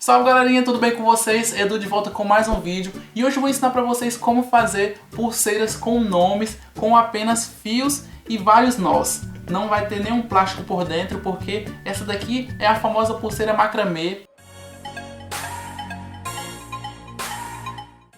Salve galerinha, tudo bem com vocês? Edu de volta com mais um vídeo e hoje eu vou ensinar para vocês como fazer pulseiras com nomes com apenas fios e vários nós. Não vai ter nenhum plástico por dentro porque essa daqui é a famosa pulseira macramê.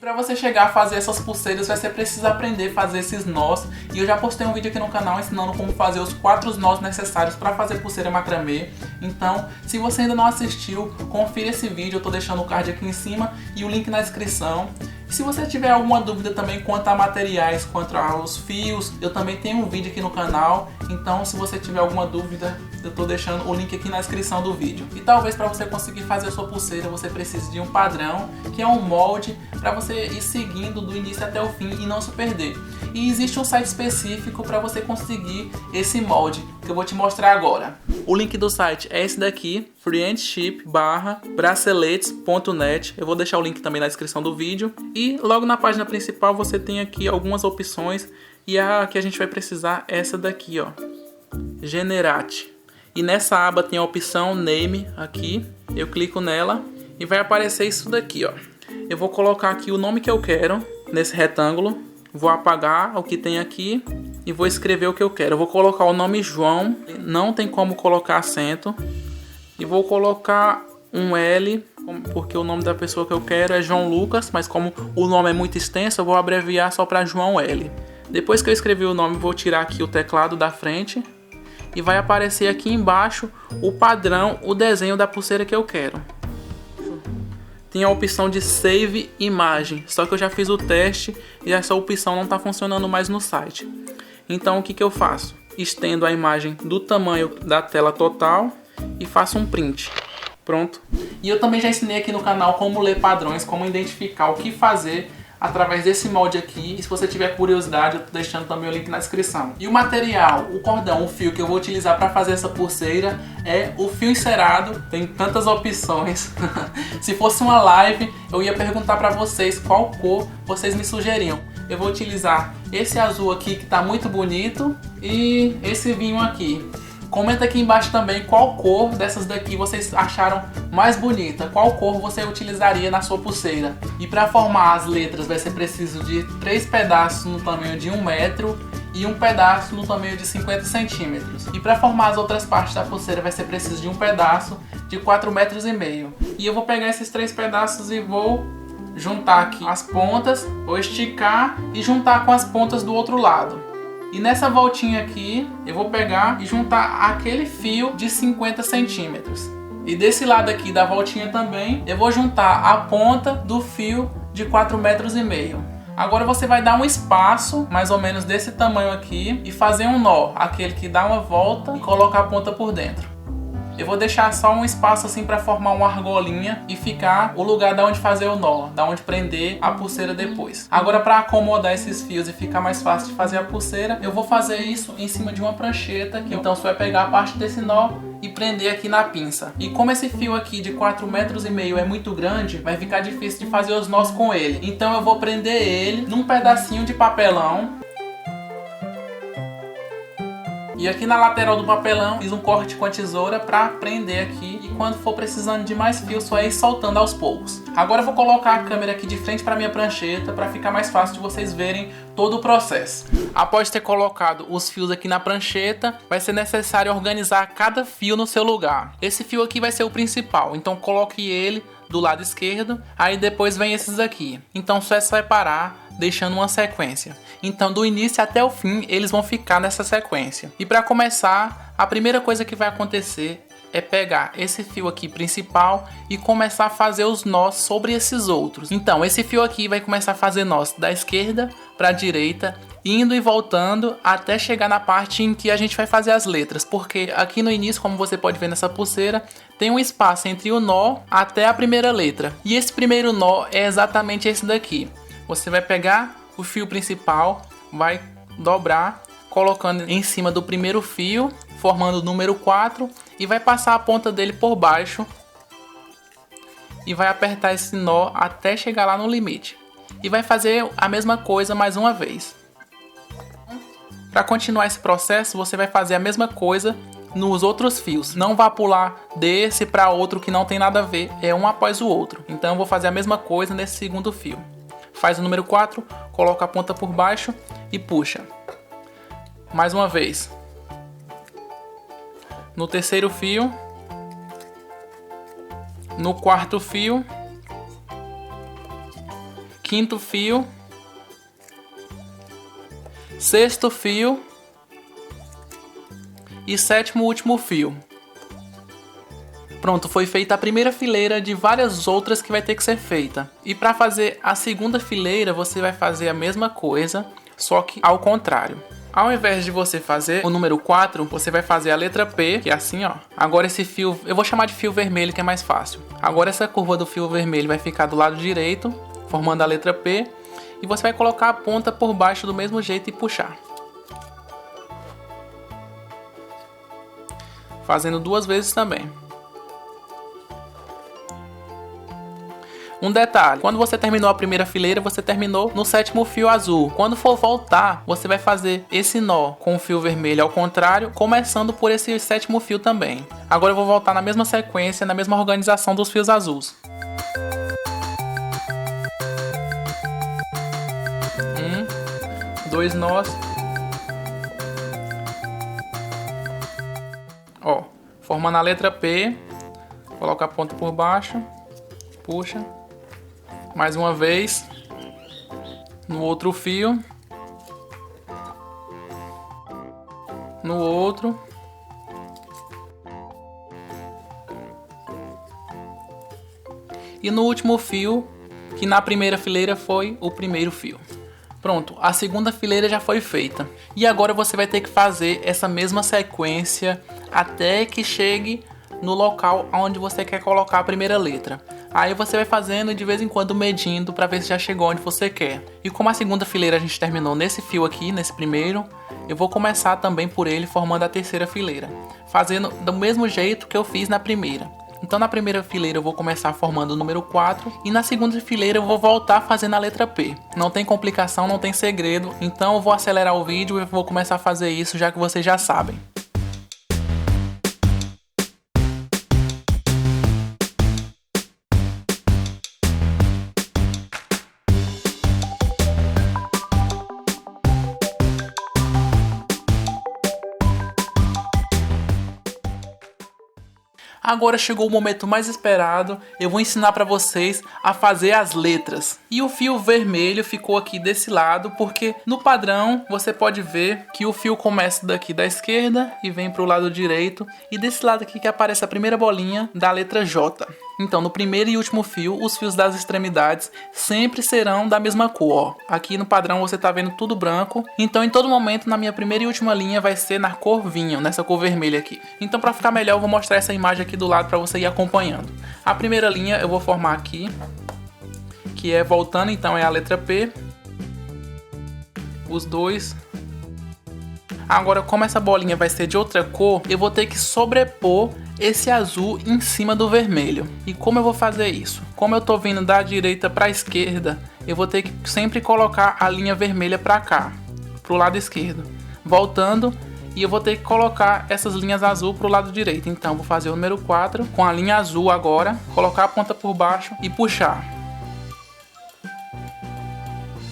Para você chegar a fazer essas pulseiras, você precisa aprender a fazer esses nós. E eu já postei um vídeo aqui no canal ensinando como fazer os 4 nós necessários para fazer pulseira macramê. Então, se você ainda não assistiu, confira esse vídeo. Eu tô deixando o card aqui em cima e o link na descrição. E se você tiver alguma dúvida também quanto a materiais, quanto aos fios, eu também tenho um vídeo aqui no canal. Então, se você tiver alguma dúvida, eu tô deixando o link aqui na descrição do vídeo. E talvez para você conseguir fazer a sua pulseira, você precise de um padrão, que é um molde, para você ir seguindo do início até o fim e não se perder. E existe um site específico para você conseguir esse molde, que eu vou te mostrar agora. O link do site é esse daqui, friendship.braceletes.net. Eu vou deixar o link também na descrição do vídeo. E logo na página principal você tem aqui algumas opções. E a que a gente vai precisar é essa daqui, ó, Generate. E nessa aba tem a opção Name aqui. Eu clico nela e vai aparecer isso daqui, ó. Eu vou colocar aqui o nome que eu quero nesse retângulo. Vou apagar o que tem aqui e vou escrever o que eu quero. Eu vou colocar o nome João, não tem como colocar acento. E vou colocar um L, porque o nome da pessoa que eu quero é João Lucas, mas como o nome é muito extenso, eu vou abreviar só para João L. Depois que eu escrevi o nome, vou tirar aqui o teclado da frente e vai aparecer aqui embaixo o padrão, o desenho da pulseira que eu quero. Tem a opção de Save Imagem, só que eu já fiz o teste e essa opção não está funcionando mais no site. Então o que eu faço? Estendo a imagem do tamanho da tela total e faço um print. Pronto. E eu também já ensinei aqui no canal como ler padrões, como identificar o que fazer através desse molde aqui. E se você tiver curiosidade, eu tô deixando também o link na descrição. E o material, o cordão, o fio que eu vou utilizar para fazer essa pulseira é o fio encerado. Tem tantas opções. Se fosse uma live, eu ia perguntar para vocês qual cor vocês me sugeriam. Eu vou utilizar esse azul aqui que tá muito bonito e esse vinho aqui. Comenta aqui embaixo também qual cor dessas daqui vocês acharam mais bonita, qual cor você utilizaria na sua pulseira. E para formar as letras vai ser preciso de 3 pedaços no tamanho de 1 metro e um pedaço no tamanho de 50 centímetros. E para formar as outras partes da pulseira vai ser preciso de um pedaço de 4,5 metros. E eu vou pegar esses 3 pedaços e vou juntar aqui as pontas, vou esticar e juntar com as pontas do outro lado. E nessa voltinha aqui, eu vou pegar e juntar aquele fio de 50 centímetros. E desse lado aqui da voltinha também, eu vou juntar a ponta do fio de 4,5 metros. Agora você vai dar um espaço, mais ou menos desse tamanho aqui, e fazer um nó, aquele que dá uma volta e colocar a ponta por dentro. Eu vou deixar só um espaço assim para formar uma argolinha e ficar o lugar da onde fazer o nó, da onde prender a pulseira depois. Agora, para acomodar esses fios e ficar mais fácil de fazer a pulseira, eu vou fazer isso em cima de uma prancheta, que então você vai pegar a parte desse nó e prender aqui na pinça. E como esse fio aqui de 4,5 metros é muito grande, vai ficar difícil de fazer os nós com ele. Então eu vou prender ele num pedacinho de papelão. E aqui na lateral do papelão fiz um corte com a tesoura para prender aqui. E quando for precisando de mais fio, só ir soltando aos poucos. Agora eu vou colocar a câmera aqui de frente para minha prancheta para ficar mais fácil de vocês verem todo o processo. Após ter colocado os fios aqui na prancheta, vai ser necessário organizar cada fio no seu lugar. Esse fio aqui vai ser o principal, então coloque ele do lado esquerdo, aí depois vem esses aqui. Então só é separar, deixando uma sequência. Então do início até o fim eles vão ficar nessa sequência. E para começar, a primeira coisa que vai acontecer é pegar esse fio aqui principal e começar a fazer os nós sobre esses outros. Então esse fio aqui vai começar a fazer nós da esquerda para a direita, indo e voltando até chegar na parte em que a gente vai fazer as letras, porque aqui no início, como você pode ver nessa pulseira, tem um espaço entre o nó até a primeira letra. E esse primeiro nó é exatamente esse daqui. Você vai pegar o fio principal, vai dobrar, colocando em cima do primeiro fio, formando o número 4, e vai passar a ponta dele por baixo e vai apertar esse nó até chegar lá no limite. E vai fazer a mesma coisa mais uma vez. Para continuar esse processo, você vai fazer a mesma coisa nos outros fios. Não vá pular desse para outro que não tem nada a ver, é um após o outro. Então eu vou fazer a mesma coisa nesse segundo fio. Faz o número 4, coloca a ponta por baixo e puxa. Mais uma vez. No terceiro fio. No quarto fio. Quinto fio. Sexto fio. E sétimo último fio. Pronto, foi feita a primeira fileira de várias outras que vai ter que ser feita. E para fazer a segunda fileira, você vai fazer a mesma coisa, só que ao contrário. Ao invés de você fazer o número 4, você vai fazer a letra P, que é assim, ó. Agora esse fio, eu vou chamar de fio vermelho, que é mais fácil. Agora essa curva do fio vermelho vai ficar do lado direito, formando a letra P. E você vai colocar a ponta por baixo do mesmo jeito e puxar. Fazendo 2 vezes também. Um detalhe, quando você terminou a primeira fileira, você terminou no sétimo fio azul. Quando for voltar, você vai fazer esse nó com o fio vermelho ao contrário, começando por esse sétimo fio também. Agora eu vou voltar na mesma sequência, na mesma organização dos fios azuis. 2 nós. Ó, formando a letra P, coloca a ponta por baixo, puxa. Mais uma vez, no outro fio, no outro, e no último fio, que na primeira fileira foi o primeiro fio. Pronto, a segunda fileira já foi feita. E agora você vai ter que fazer essa mesma sequência até que chegue no local onde você quer colocar a primeira letra. Aí você vai fazendo e de vez em quando medindo para ver se já chegou onde você quer. E como a segunda fileira a gente terminou nesse fio aqui, nesse primeiro, eu vou começar também por ele formando a terceira fileira, fazendo do mesmo jeito que eu fiz na primeira. Então na primeira fileira eu vou começar formando o número 4 e na segunda fileira eu vou voltar fazendo a letra P. Não tem complicação, não tem segredo, então eu vou acelerar o vídeo e vou começar a fazer isso já que vocês já sabem. Agora chegou o momento mais esperado, eu vou ensinar para vocês a fazer as letras. E o fio vermelho ficou aqui desse lado, porque no padrão você pode ver que o fio começa daqui da esquerda e vem para o lado direito. E desse lado aqui que aparece a primeira bolinha da letra J. Então no primeiro e último fio, os fios das extremidades sempre serão da mesma cor. Ó. Aqui no padrão você tá vendo tudo branco. Então em todo momento na minha primeira e última linha vai ser na cor vinho, nessa cor vermelha aqui. Então para ficar melhor eu vou mostrar essa imagem aqui do lado para você ir acompanhando. A primeira linha eu vou formar aqui, que é voltando, então é a letra P. Os dois. Agora como essa bolinha vai ser de outra cor, eu vou ter que sobrepor esse azul em cima do vermelho. E como eu vou fazer isso? Como eu tô vindo da direita para a esquerda, eu vou ter que sempre colocar a linha vermelha para cá, pro lado esquerdo, voltando, e eu vou ter que colocar essas linhas azul pro lado direito. Então eu vou fazer o número 4 com a linha azul agora, colocar a ponta por baixo e puxar.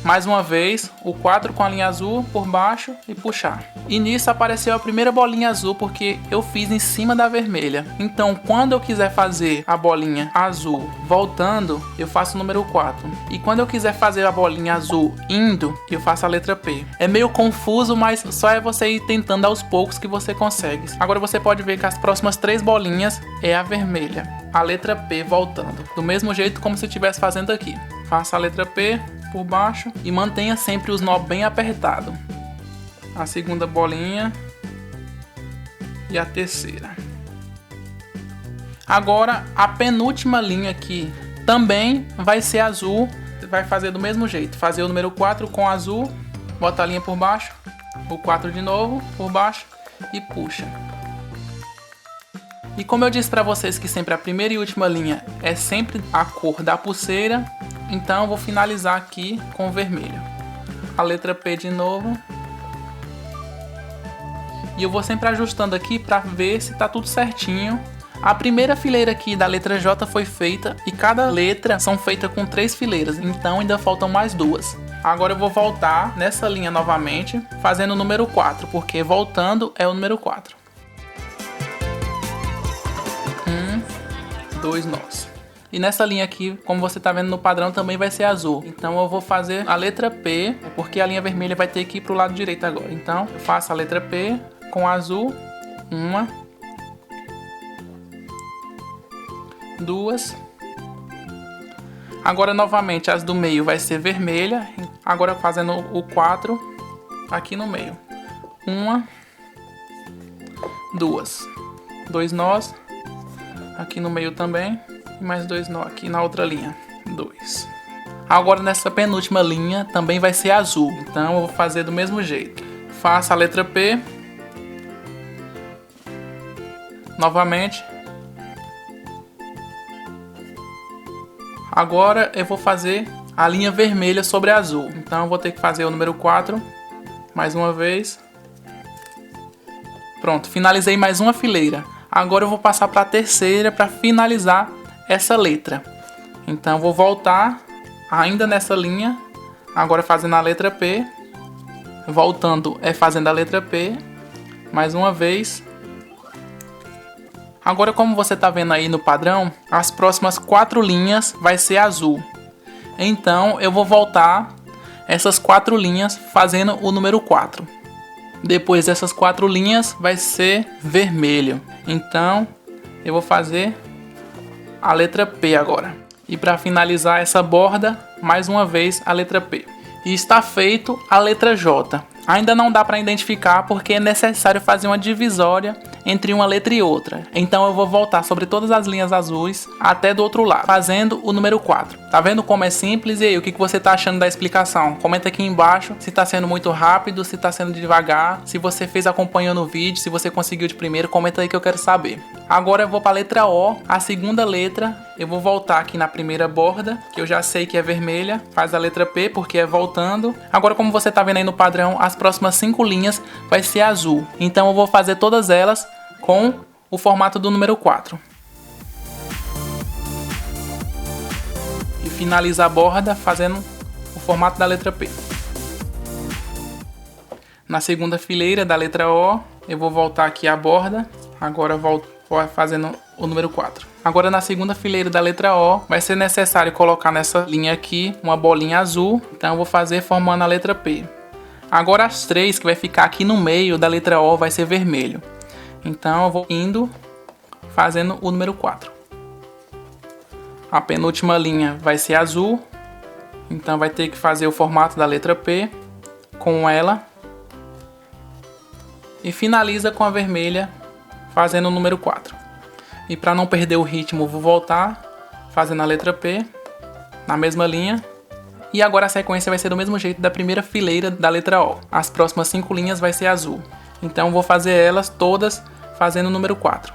Mais uma vez, o 4 com a linha azul por baixo e puxar. E nisso apareceu a primeira bolinha azul porque eu fiz em cima da vermelha. Então, quando eu quiser fazer a bolinha azul voltando, eu faço o número 4. E quando eu quiser fazer a bolinha azul indo, eu faço a letra P. É meio confuso, mas só é você ir tentando aos poucos que você consegue. Agora você pode ver que as próximas 3 bolinhas é a vermelha. A letra P voltando. Do mesmo jeito como se eu estivesse fazendo aqui. Faça a letra P por baixo e mantenha sempre os nós bem apertados. A segunda bolinha e a terceira. Agora a penúltima linha aqui também vai ser azul. Você vai fazer do mesmo jeito, fazer o número 4 com azul, bota a linha por baixo, o 4 de novo por baixo e puxa. E como eu disse para vocês que sempre a primeira e última linha é sempre a cor da pulseira, então eu vou finalizar aqui com vermelho. A letra P de novo. E eu vou sempre ajustando aqui para ver se tá tudo certinho. A primeira fileira aqui da letra J foi feita e cada letra são feitas com 3 fileiras, então ainda faltam mais 2. Agora eu vou voltar nessa linha novamente, fazendo o número 4, porque voltando é o número 4. 2 nós. E nessa linha aqui, como você está vendo no padrão, também vai ser azul. Então eu vou fazer a letra P, porque a linha vermelha vai ter que ir para o lado direito agora. Então eu faço a letra P com azul, 1, 2. Agora novamente as do meio vai ser vermelha. Agora fazendo o 4 aqui no meio. 1, 2. 2 nós. Aqui no meio também. E mais 2 nós aqui na outra linha. 2. Agora nessa penúltima linha também vai ser azul. Então eu vou fazer do mesmo jeito. Faço a letra P. Novamente. Agora eu vou fazer a linha vermelha sobre azul. Então eu vou ter que fazer o número 4. Mais uma vez. Pronto, finalizei mais uma fileira. Agora eu vou passar para a terceira para finalizar essa letra. Então eu vou voltar ainda nessa linha. Agora fazendo a letra P. Voltando fazendo a letra P. Mais uma vez. Agora, como você está vendo aí no padrão, as próximas 4 linhas vai ser azul. Então, eu vou voltar essas 4 linhas fazendo o número 4. Depois dessas 4 linhas vai ser vermelho. Então, eu vou fazer a letra P agora. E para finalizar essa borda, mais uma vez a letra P. E está feito a letra J. Ainda não dá para identificar porque é necessário fazer uma divisória entre uma letra e outra. Então eu vou voltar sobre todas as linhas azuis até do outro lado, fazendo o número 4. Tá vendo como é simples? E aí, o que você tá achando da explicação? Comenta aqui embaixo se tá sendo muito rápido, se tá sendo devagar, se você fez acompanhando o vídeo, se você conseguiu de primeiro, comenta aí que eu quero saber. Agora eu vou para a letra O, a segunda letra. Eu vou voltar aqui na primeira borda, que eu já sei que é vermelha. Faz a letra P, porque é voltando. Agora, como você tá vendo aí no padrão, as próximas 5 linhas vai ser azul. Então eu vou fazer todas elas com o formato do número 4. E finaliza a borda fazendo o formato da letra P. Na segunda fileira da letra O, eu vou voltar aqui a borda. Agora eu volto fazendo o número 4. Agora na segunda fileira da letra O, vai ser necessário colocar nessa linha aqui uma bolinha azul. Então eu vou fazer formando a letra P. Agora as 3 que vai ficar aqui no meio da letra O vai ser vermelho. Então eu vou indo fazendo o número 4. A penúltima linha vai ser azul. Então vai ter que fazer o formato da letra P com ela. E finaliza com a vermelha fazendo o número 4. E para não perder o ritmo, vou voltar fazendo a letra P na mesma linha. E agora a sequência vai ser do mesmo jeito da primeira fileira da letra O. As próximas 5 linhas vai ser azul. Então vou fazer elas todas fazendo o número 4.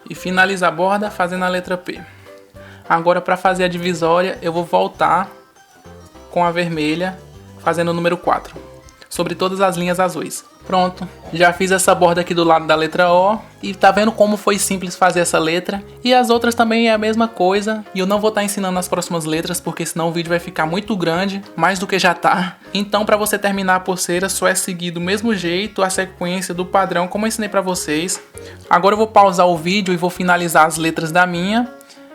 E finalizar a borda fazendo a letra P. Agora para fazer a divisória eu vou voltar com a vermelha fazendo o número 4. Sobre todas as linhas azuis. Pronto, já fiz essa borda aqui do lado da letra O. E tá vendo como foi simples fazer essa letra? E as outras também é a mesma coisa. E eu não vou estar ensinando as próximas letras, porque senão o vídeo vai ficar muito grande, mais do que já tá. Então para você terminar a pulseira, só é seguir do mesmo jeito a sequência do padrão como eu ensinei para vocês. Agora eu vou pausar o vídeo e vou finalizar as letras da minha.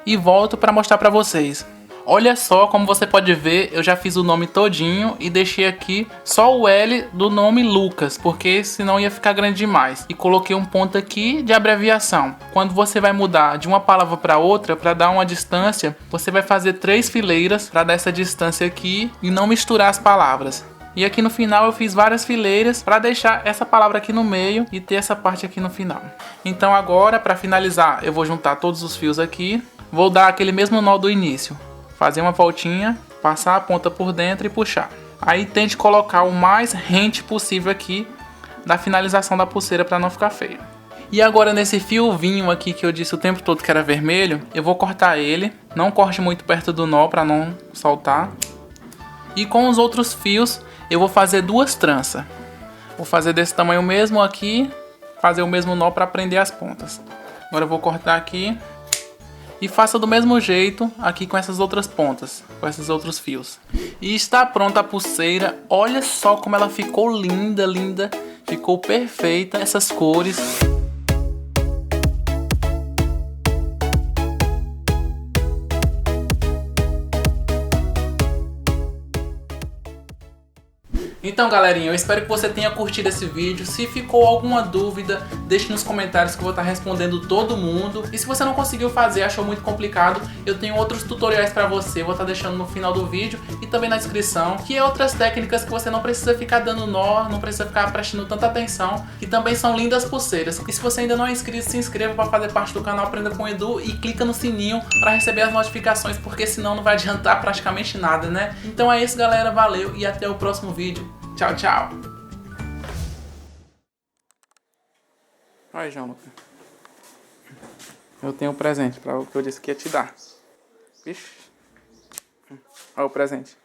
E volto para mostrar para vocês. Olha só, como você pode ver, eu já fiz o nome todinho e deixei aqui só o L do nome Lucas, porque senão ia ficar grande demais. E coloquei um ponto aqui de abreviação. Quando você vai mudar de uma palavra para outra, para dar uma distância, você vai fazer 3 fileiras para dar essa distância aqui e não misturar as palavras. E aqui no final eu fiz várias fileiras para deixar essa palavra aqui no meio e ter essa parte aqui no final. Então agora, para finalizar, eu vou juntar todos os fios aqui. Vou dar aquele mesmo nó do início. Fazer uma voltinha, passar a ponta por dentro e puxar. Aí tente colocar o mais rente possível aqui da finalização da pulseira para não ficar feio. E agora nesse fiozinho aqui que eu disse o tempo todo que era vermelho, eu vou cortar ele. Não corte muito perto do nó para não soltar. E com os outros fios eu vou fazer 2 tranças. Vou fazer desse tamanho mesmo aqui, fazer o mesmo nó para prender as pontas. Agora eu vou cortar aqui e faça do mesmo jeito aqui com essas outras pontas, com esses outros fios. E está pronta a pulseira. Olha só como ela ficou linda, linda. Ficou perfeita essas cores. Então, galerinha, eu espero que você tenha curtido esse vídeo. Se ficou alguma dúvida, deixe nos comentários que eu vou estar respondendo todo mundo. E se você não conseguiu fazer, achou muito complicado, eu tenho outros tutoriais pra você. Vou estar deixando no final do vídeo e também na descrição, que é outras técnicas que você não precisa ficar dando nó, não precisa ficar prestando tanta atenção, que também são lindas pulseiras. E se você ainda não é inscrito, se inscreva para fazer parte do canal Aprenda com Edu e clica no sininho para receber as notificações, porque senão não vai adiantar praticamente nada, né? Então é isso, galera. Valeu e até o próximo vídeo. Tchau, tchau. Oi, João Lucas. Eu tenho um presente para o que eu disse que ia te dar. Vixe. Olha o presente.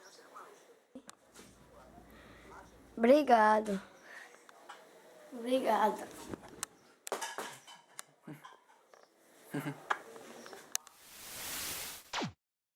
Obrigado. Obrigada.